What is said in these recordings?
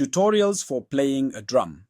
Tutorials for playing a drum.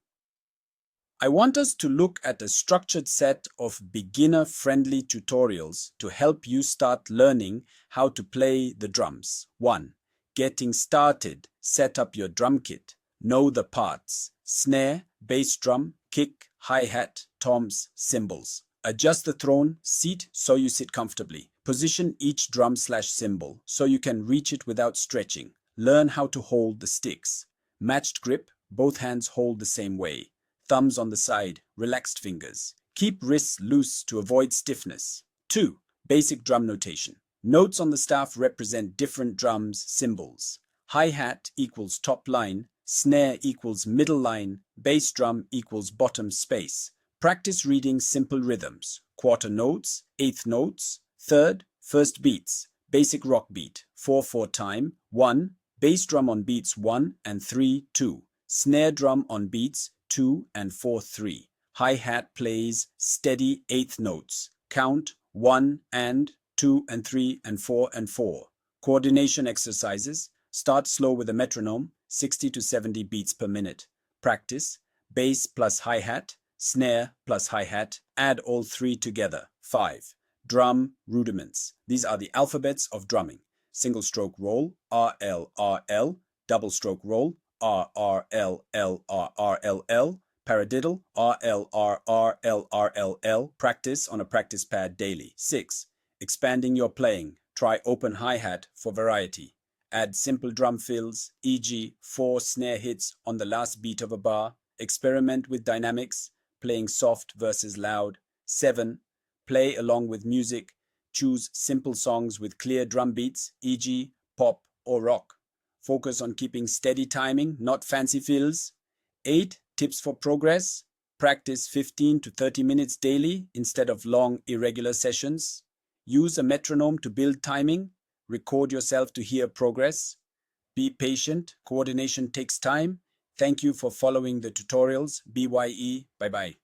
I want us to look at a structured set of beginner-friendly tutorials to help you start learning how to play the drums. 1. Getting started. Set up your drum kit. Know the parts: snare, bass drum, kick, hi-hat, toms, cymbals. Adjust the throne seat so you sit comfortably. Position each drum/cymbal so you can reach it without stretching. Learn how to hold the sticks. Matched grip, both hands hold the same way. Thumbs on the side, relaxed fingers. Keep wrists loose to avoid stiffness. 2. Basic drum notation. Notes on the staff represent different drums' symbols. Hi-hat equals top line, snare equals middle line, bass drum equals bottom space. Practice reading simple rhythms: quarter notes, eighth notes, third, first beats, basic rock beat, 4/4 time, 1, bass drum on beats 1 and 3, 2, snare drum on beats 2 and 4, 3. Hi-hat plays steady eighth notes. Count 1 and 2 and 3 and 4 and 4. Coordination exercises. Start slow with a metronome, 60 to 70 beats per minute. Practice bass plus hi-hat, snare plus hi-hat. Add all three together. 5. Drum rudiments. These are the alphabets of drumming: single stroke roll, RL, RL, double stroke roll, RRL, LRRLL, paradiddle, RLRRLRLL. Practice on a practice pad daily. 6. Expanding your playing. Try open hi-hat for variety. Add simple drum fills, e.g. 4 snare hits on the last beat of a bar. Experiment with dynamics, playing soft versus loud. 7. Play along with music. Choose simple songs with clear drum beats, e.g. pop or rock. Focus on keeping steady timing, not fancy fills. 8. Tips for progress. Practice 15 to 30 minutes daily instead of long, irregular sessions. Use a metronome to build timing. Record yourself to hear progress. Be patient. Coordination takes time. Thank you for following the tutorials. BYE. Bye-bye.